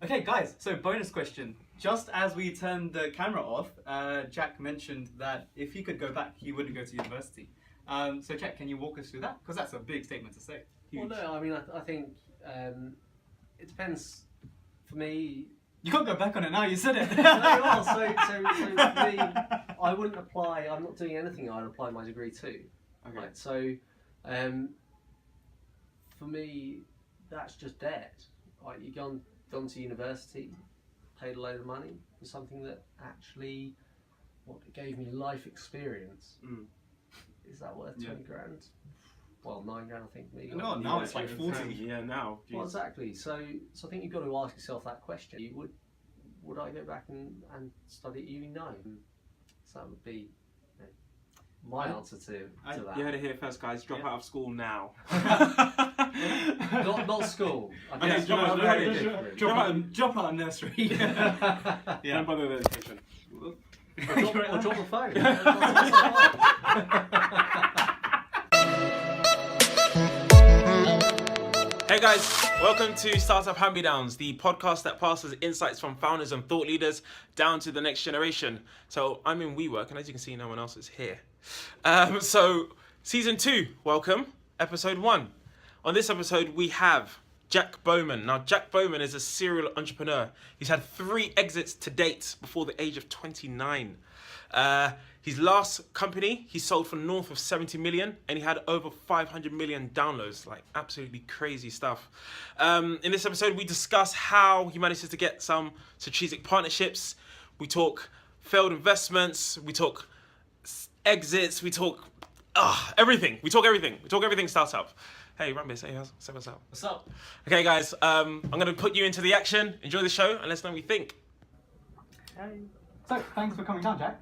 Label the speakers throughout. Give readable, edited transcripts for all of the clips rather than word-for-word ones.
Speaker 1: Okay, guys, so bonus question. Just as we turned the camera off, Jack mentioned that if he could go back, he wouldn't go to university. So, Jack, can you walk us through that? Because that's a big statement to say. Huge.
Speaker 2: Well, no, I mean, I think it depends. For me,
Speaker 1: You can't go back on it now, you said it.
Speaker 2: no, well, so for me, I wouldn't apply. I'm not doing anything I'd apply my degree to.
Speaker 1: Okay.
Speaker 2: Right, so for me, that's just debt. Like, you gone to university, paid a load of money for something that actually gave me life experience. Is that worth 20 grand? Well, 9 grand, I think. Maybe.
Speaker 1: No, now it's like 40.
Speaker 3: Yeah, now.
Speaker 2: Well, exactly. So I think you've got to ask yourself that question. Would I go back and study at uni? No. So that would be my answer to that.
Speaker 3: You heard it here first, guys. Drop out of school now.
Speaker 2: Not school. I
Speaker 3: Okay,
Speaker 2: guess
Speaker 3: drop out-
Speaker 2: very different.
Speaker 1: Drop out of nursery.
Speaker 3: Yeah. Don't bother with education.
Speaker 2: Or drop the phone.
Speaker 3: Hey guys, welcome to Startup Hand-Me-Downs, the podcast that passes insights from founders and thought leaders down to the next generation. So I'm in WeWork, and as you can see, no one else is here. So season 2, welcome, episode 1. On this episode, we have Jack Bowman. Now, Jack Bowman is a serial entrepreneur. He's had 3 exits to date before the age of 29. His last company, he sold for north of 70 million, and he had over 500 million downloads, like absolutely crazy stuff. In this episode, we discuss how he manages to get some strategic partnerships. We talk failed investments. We talk exits. We talk everything. We talk everything startup. Hey, Rambis, say what's up.
Speaker 1: What's up?
Speaker 3: Okay, guys, I'm going to put you into the action. Enjoy the show, and let us know what you think.
Speaker 1: Hey. So, thanks for coming down, Jack.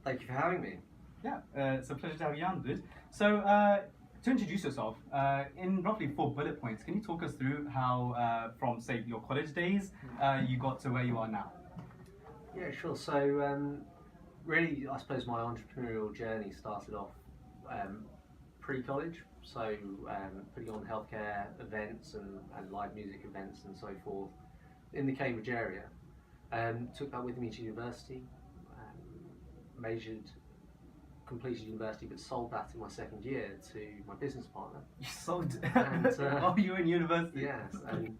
Speaker 2: Thank you for having me.
Speaker 1: Yeah, it's a pleasure to have you on, dude. So, to introduce yourself, in roughly 4 bullet points, can you talk us through how, from, say, your college days, you got to where you are now?
Speaker 2: Yeah, sure. So, really, I suppose my entrepreneurial journey started off pre-college. So, putting on healthcare events and live music events and so forth in the Cambridge area. Took that with me to university. Completed university, but sold that in my second year to my business partner.
Speaker 1: You sold it?
Speaker 2: And,
Speaker 1: oh, you were in university?
Speaker 2: Yes, and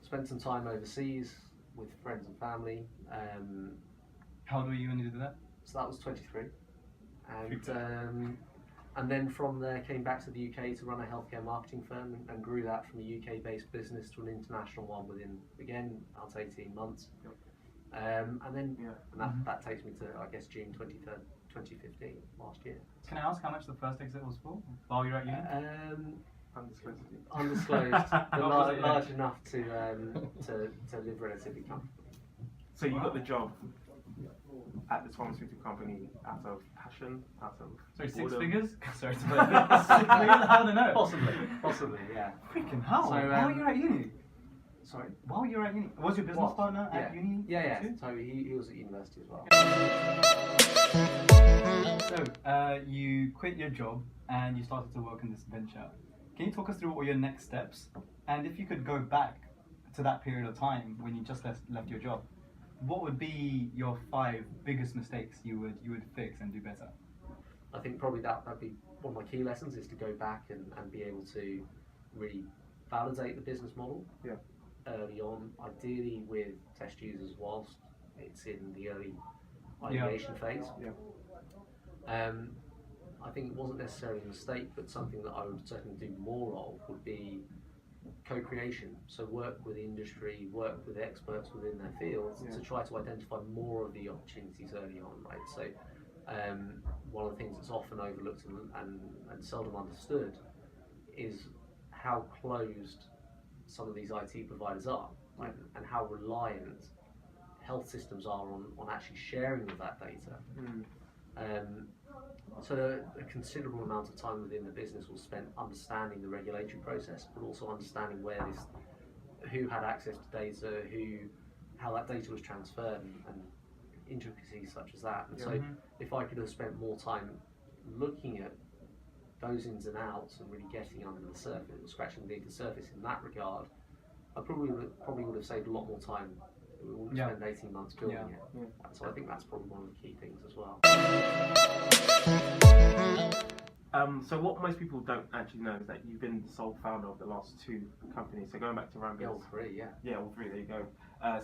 Speaker 2: spent some time overseas with friends and family.
Speaker 1: How old were you when you did that?
Speaker 2: So that was 23. And then from there came back to the UK to run a healthcare marketing firm and grew that from a UK-based business to an international one within, again, about 18 months. And that takes me to, I guess, June 23rd, 2015, last year.
Speaker 1: Can I ask how much the first exit was for while you were at uni?
Speaker 2: Undisclosed, but large enough to live relatively comfortably.
Speaker 3: So you got the job at this pharmaceutical company out of passion, out of
Speaker 1: Sorry, 6
Speaker 3: boredom?
Speaker 1: figures? Sorry to 6 figures? I don't know.
Speaker 2: Possibly, yeah.
Speaker 1: Freaking hell.
Speaker 2: So,
Speaker 1: while you were at uni?
Speaker 2: Sorry?
Speaker 1: While you were at uni? Was your business partner at uni?
Speaker 2: Yeah.
Speaker 1: too?
Speaker 2: So he was at university as well.
Speaker 1: So, you quit your job and you started to work in this venture. Can you talk us through what were your next steps? And if you could go back to that period of time when you just left your job, what would be your 5 biggest mistakes you would fix and do better?
Speaker 2: I think probably that'd be one of my key lessons, is to go back and be able to really validate the business model early on, ideally with test users whilst it's in the early ideation phase. I think it wasn't necessarily a mistake, but something that I would certainly do more of would be co-creation. So work with industry, work with experts within their fields to try to identify more of the opportunities early on, right? So one of the things that's often overlooked and seldom understood is how closed some of these IT providers are, right? And how reliant health systems are on actually sharing of that data. So a considerable amount of time within the business was spent understanding the regulatory process, but also understanding who had access to data, how that data was transferred, and intricacies such as that. And so if I could have spent more time looking at those ins and outs and really getting under the surface, scratching beneath the surface in that regard, I probably would have saved a lot more time. We would spend 18 months building it.
Speaker 3: Yeah.
Speaker 2: So I think that's probably one of the key things as well.
Speaker 3: So what most people don't actually know is that you've been the sole founder of the last 2 companies. So going back to Rambo's.
Speaker 2: Yeah, all 3, yeah.
Speaker 3: Yeah, all 3, there you go.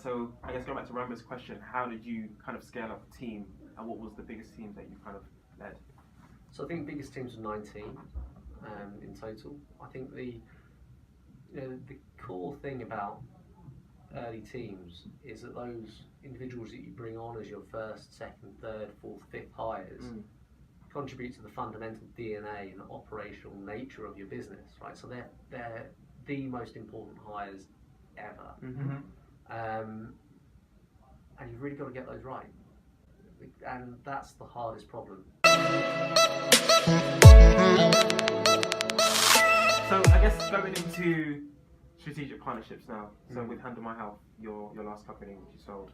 Speaker 3: So I guess going back to Rambo's question, how did you kind of scale up the team, and what was the biggest teams that you kind of led?
Speaker 2: So I think the biggest teams were 19 in total. I think the core thing about early teams is that those individuals that you bring on as your first, second, third, fourth, fifth hires contribute to the fundamental DNA and operational nature of your business, right? So they're the most important hires ever. And you've really got to get those right. And that's the hardest problem.
Speaker 3: So I guess going into strategic partnerships now. So with Handle My Health, your last company which you sold,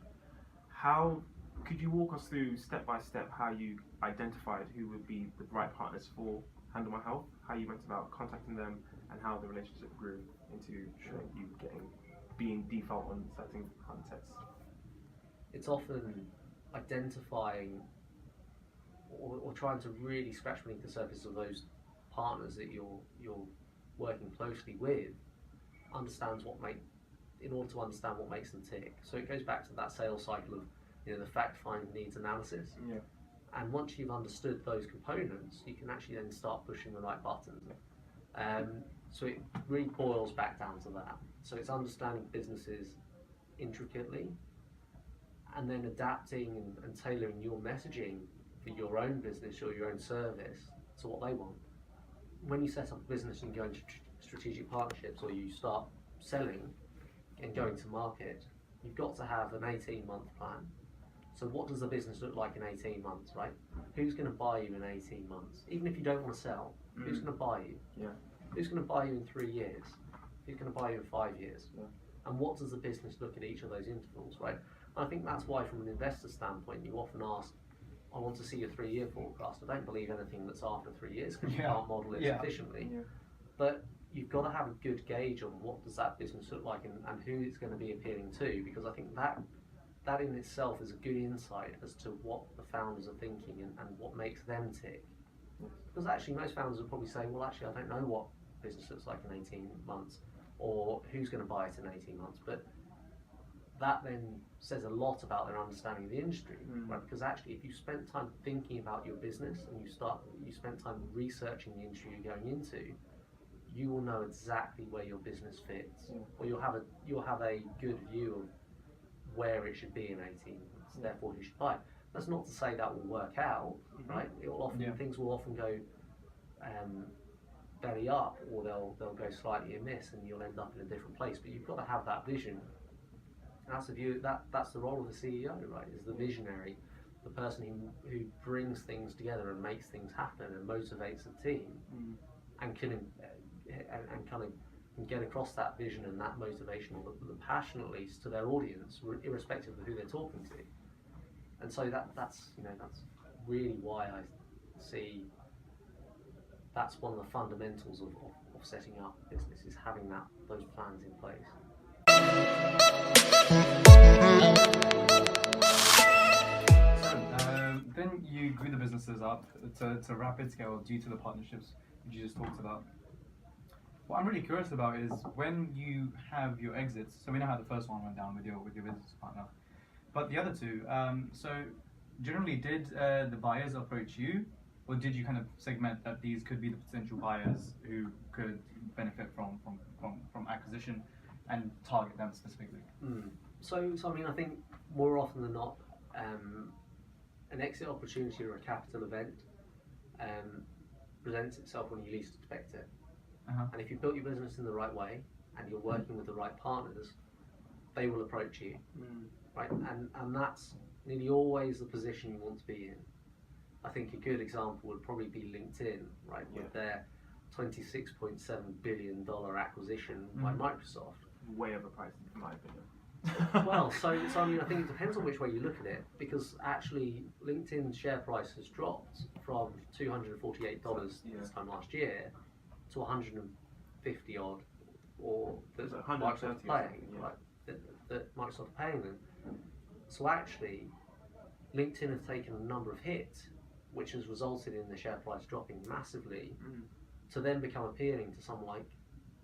Speaker 3: how could you walk us through step by step how you identified who would be the right partners for Handle My Health, how you went about contacting them, and how the relationship grew into you being default on certain contexts?
Speaker 2: It's often identifying or trying to really scratch beneath the surface of those partners that you're working closely with, in order to understand what makes them tick. So it goes back to that sales cycle of the fact find needs analysis.
Speaker 3: Yeah.
Speaker 2: And once you've understood those components, you can actually then start pushing the right buttons. So it really boils back down to that. So it's understanding businesses intricately, and then adapting and tailoring your messaging for your own business or your own service to what they want. When you set up a business and go into strategic partnerships, or you start selling and going to market, you've got to have an 18-month plan. So what does the business look like in 18 months, right? Who's going to buy you in 18 months? Even if you don't want to sell, who's going to buy you?
Speaker 3: Yeah.
Speaker 2: Who's going to buy you in 3 years? Who's going to buy you in 5 years?
Speaker 3: Yeah.
Speaker 2: And what does the business look at each of those intervals, right? And I think that's why, from an investor standpoint, you often ask, I want to see a 3-year forecast. I don't believe anything that's after 3 years because you can't model it sufficiently. Yeah. But you've got to have a good gauge on what does that business look like and who it's going to be appealing to, because I think that in itself is a good insight as to what the founders are thinking and what makes them tick. Because actually most founders will probably say, well, actually I don't know what business looks like in 18 months or who's going to buy it in 18 months. But that then says a lot about their understanding of the industry, right? Because actually if you spent time thinking about your business and you spent time researching the industry you're going into, you will know exactly where your business fits, or you'll have a good view of where it should be in 18 months, therefore who should buy it. That's not to say that will work out, right? Things will often go belly up, or they'll go slightly amiss, and you'll end up in a different place. But you've got to have that vision. And that's the view. That's the role of the CEO, right? Is the visionary, the person who brings things together and makes things happen and motivates the team, and can get across that vision and that motivation, or the passion at least, to their audience, irrespective of who they're talking to. And so that's really why I see that's one of the fundamentals of setting up a business, is having those plans in place.
Speaker 1: So then you grew the businesses up to rapid scale due to the partnerships which you just talked about. What I'm really curious about is when you have your exits. So we know how the first one went down with your business partner, but the other two. So generally, did the buyers approach you, or did you kind of segment that these could be the potential buyers who could benefit from acquisition and target them specifically?
Speaker 2: So I mean, I think more often than not, an exit opportunity or a capital event presents itself when you least expect it. And if you've built your business in the right way and you're working with the right partners, they will approach you, right? And that's nearly always the position you want to be in. I think a good example would probably be LinkedIn, right, with their $26.7 billion acquisition by Microsoft.
Speaker 3: Way overpriced, in my opinion.
Speaker 2: Well, so I mean, I think it depends on which way you look at it, because actually LinkedIn's share price has dropped from $248 this time last year to 150 odd or that
Speaker 3: 130
Speaker 2: Microsoft
Speaker 3: or
Speaker 2: are paying,
Speaker 3: something, yeah.
Speaker 2: right? That Microsoft are paying them. So actually, LinkedIn have taken a number of hits, which has resulted in the share price dropping massively, to then become appealing to someone like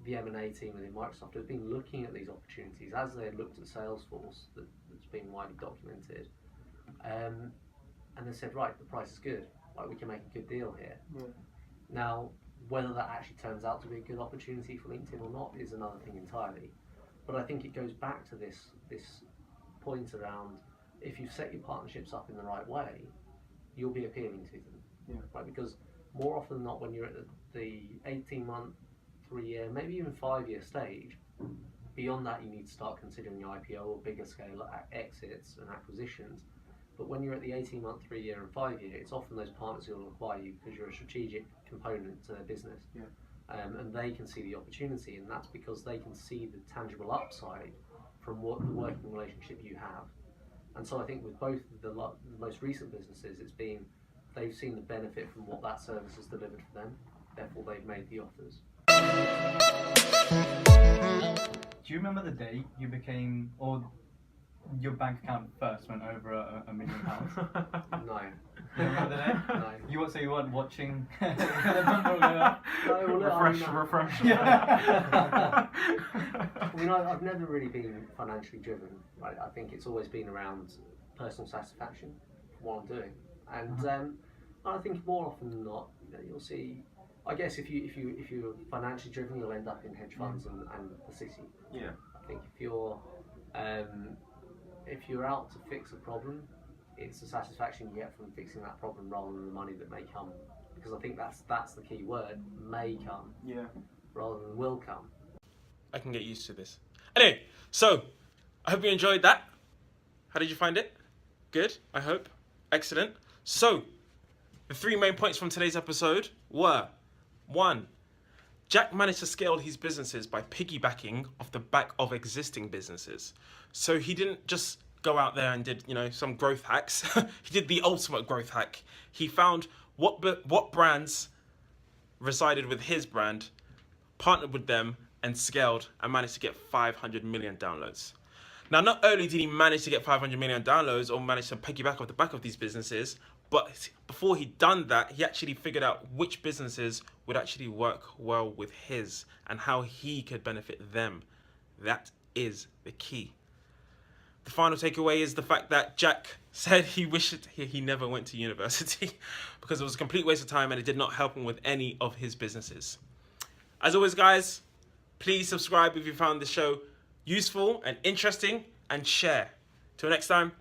Speaker 2: the M&A team within Microsoft who have been looking at these opportunities as they looked at Salesforce that's been widely documented, and they said, right, the price is good, like we can make a good deal here.
Speaker 3: Yeah.
Speaker 2: Now, whether that actually turns out to be a good opportunity for LinkedIn or not is another thing entirely. But I think it goes back to this point around, if you set your partnerships up in the right way, you'll be appealing to them.
Speaker 3: Yeah.
Speaker 2: Right? Because more often than not, when you're at the 18-month, 3-year, maybe even 5-year stage, beyond that you need to start considering IPO or bigger scale exits and acquisitions. But when you're at the 18-month, 3-year and 5-year, it's often those partners who will acquire you because you're a strategic component to their business.
Speaker 3: Yeah.
Speaker 2: And they can see the opportunity, and that's because they can see the tangible upside from what the working relationship you have. And so I think with both the most recent businesses, it's been they've seen the benefit from what that service has delivered for them, therefore they've made the offers.
Speaker 1: Do you remember the day you became, or your bank account first went over £1 million?
Speaker 2: No.
Speaker 1: You remember the day?
Speaker 2: No.
Speaker 1: You weren't watching.
Speaker 2: No, well,
Speaker 3: Refresh.
Speaker 1: Yeah.
Speaker 2: I mean, I've never really been financially driven. Right? I think it's always been around personal satisfaction from what I'm doing, and I think more often than not, you'll see. I guess if you're financially driven, you'll end up in hedge funds and the city.
Speaker 3: Yeah.
Speaker 2: I think if you're out to fix a problem, it's the satisfaction you get from fixing that problem rather than the money that may come. Because I think that's the key word, may come,
Speaker 3: Yeah.
Speaker 2: rather than will come.
Speaker 3: I can get used to this. Anyway, so I hope you enjoyed that. How did you find it? Good, I hope. Excellent. So, the 3 main points from today's episode were: 1, Jack managed to scale his businesses by piggybacking off the back of existing businesses. So he didn't just go out there and did, some growth hacks. He did the ultimate growth hack. He found what brands resided with his brand, partnered with them, and scaled and managed to get 500 million downloads. Now, not only did he manage to get 500 million downloads or manage to piggyback off the back of these businesses, but before he'd done that, he actually figured out which businesses would actually work well with his and how he could benefit them. That is the key. The final takeaway is the fact that Jack said he wished he never went to university because it was a complete waste of time and it did not help him with any of his businesses. As always, guys, please subscribe if you found the show useful and interesting, and share. Till next time.